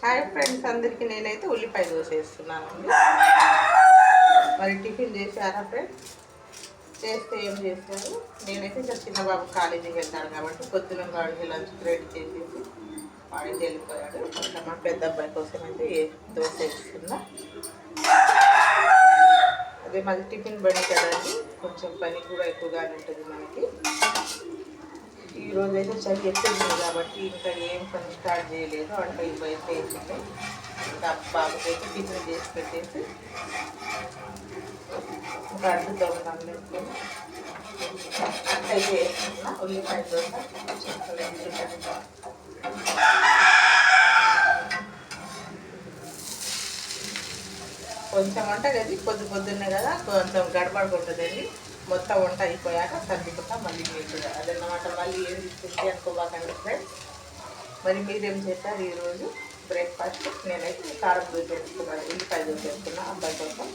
Hi friends, అందరికీ నేనైతే ఉల్లిపాయ దోశ వేస్తున్నానండి. మరి టిఫిన్ చేశారా ఫ్రెండ్స్? చేస్తే ఏం చేస్తారు? నేనైతే ఇంకా చిన్న బాబు కాలేజీకి వెళ్తాను కాబట్టి పొద్దున వాడికి లంచ్ రెడీ చేసేసి వాడికి వెళ్ళిపోయాడు. ఇంకా మా పెద్ద అబ్బాయి కోసం అయితే దోశ వేస్తున్నా. అదే మాది టిఫిన్ బండి కదండి, కొంచెం పని కూడా ఎక్కువగానే ఉంటుంది మనకి. ఈరోజు అయితే చలి ఎక్కువ కాబట్టి ఇంకా ఏం పని స్టార్ట్ చేయలేదు. వంట అయిపోయితే వేసింది. ఇంకా బాబుకి అయితే టిఫిన్ చేసి పెట్టేసి ఇంకా అడ్డుతో ఉన్నాను వేసుకొని అయితే వేసుకున్నా. ఉల్లిపాయ దోశ కొంచెం వంట కదా, పొద్దున్నే కదా కొంచెం గడపడుకుంటుందండి. మొత్తం వంట అయిపోయాక సర్దుకుంటా మళ్ళీ మీకు అదన్నమాట. మళ్ళీ ఏం తీసుకుంటే అనుకోబాకండి ఫ్రెండ్స్. మరి మీరేం చేశారు ఈరోజు బ్రేక్ఫాస్ట్? నేనైతే కారం దోశ వేసుకున్నాను, ఉల్లిపాయ దోశ వేసుకున్నా అబ్బాయి కోసం.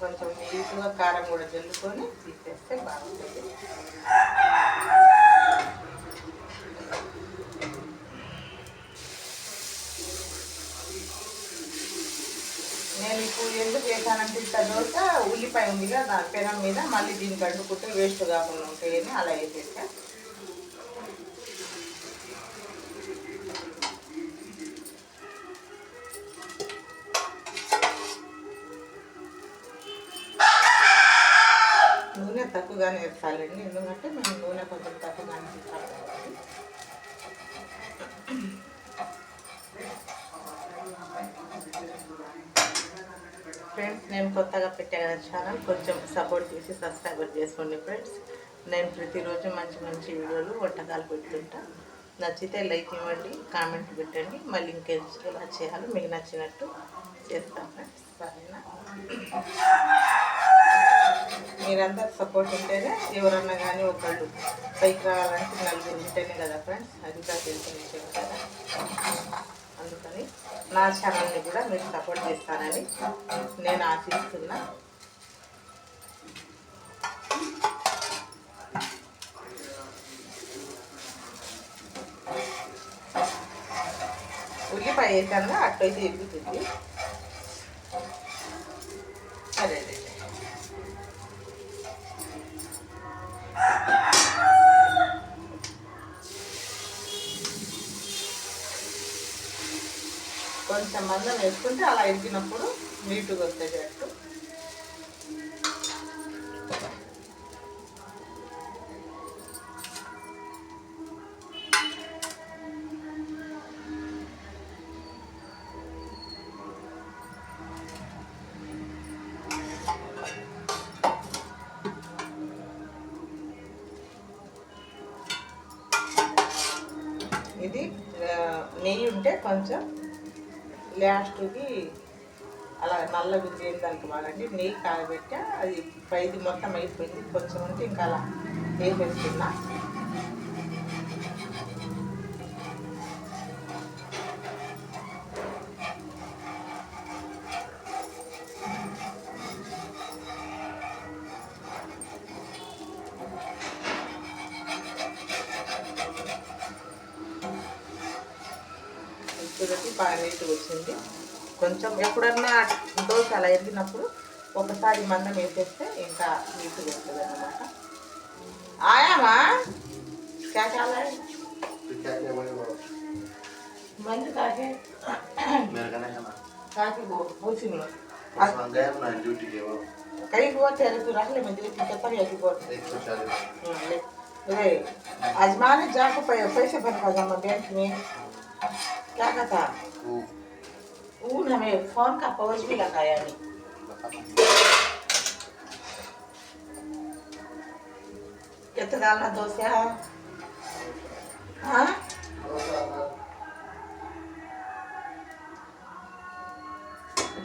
కొంచెం నీట్గా కారం కూడా జల్లుకొని తీసేస్తే బాగుంటుంది. నేను ఇప్పుడు ఎందుకు వేసానంటే ఇంత దోశ ఉల్లిపాయ ఉంది కదా దాని పెనం మీద మళ్ళీ దీనికి అడ్డుకుంటే వేస్ట్ కాకుండా ఉంటాయని అలా వేసేసా. నూనె తక్కువగానే వేస్తానండి, ఎందుకంటే మేము నూనె కొంచెం తక్కువగానే వేస్తాం కాబట్టి. ఫ్రెండ్స్, నేను కొత్తగా పెట్టాను కదా ఛానల్, కొంచెం సపోర్ట్ చేసి సబ్స్క్రైబర్ చేసుకోండి ఫ్రెండ్స్. నేను ప్రతిరోజు మంచి మంచి వీడియోలు వంటకాలు పెడుతుంటా. నచ్చితే లైక్ ఇవ్వండి, కామెంట్ పెట్టండి. మళ్ళీ ఎలా చేయాలో మీకు నచ్చినట్టు చేస్తాను ఫ్రెండ్స్. సరేనా? మీరందరూ సపోర్ట్ ఉంటేనే ఎవరన్నా కానీ ఒకళ్ళు పైకి రావాలంటే నలుగురు ఉంటేనే కదా ఫ్రెండ్స్, అది కూడా తెలిసిన విషయం కదా. అందుకని నా ఛానల్ని కూడా మీరు సపోర్ట్ చేస్తానని నేను ఆశిస్తున్నా. ఉల్లిపాయ వేసాను, అట్టయితే ఎగ్గుతుంది. సరే, కొంచెం మందం వేసుకుంటే అలా ఎగ్గినప్పుడు నీట్గా వస్తుంది అట్టు. ఇది నెయ్యి ఉంటే కొంచెం లాస్ట్కి అలా నల్ల గుద్దేది దానికి వాడండి. నెయ్యి కాగబెట్టా, అది పైది మొత్తం అయిపోయింది. కొంచెం ఉంటే ఇంకా అలా వేసేస్తున్నా. చూడండి, బాగా నీట్గా వచ్చింది. కొంచెం ఎప్పుడన్నా దోశ అలా ఎరిగినప్పుడు ఒకసారి మందం వేసేస్తే ఇంకా నీట్గా వస్తుంది అన్నమాట. ఆయామా क्या क्या है? मंद काके मेरे का नहीं है ना काके वो पूछी लो आज गया ना ड्यूटी के वो कई हुआ तेरे तो रख ले मैं तेरे कितना भी आती बोल 140 ले आज माने जाके पैसे भरवा जमा बैंक में क्या कहता वो हमें फोन का पाउच भी लगाया नहीं कितना डालना दोस्त है हाँ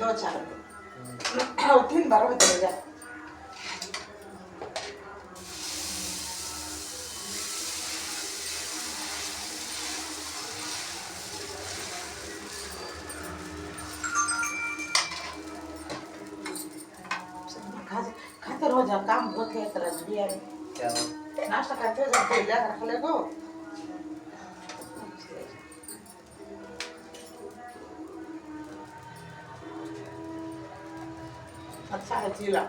तो चालू 3 बार होते जा खाते रोज काम होते तर बिया क्या नाश्ता करते जाते ले रख ले को अच्छा है चीला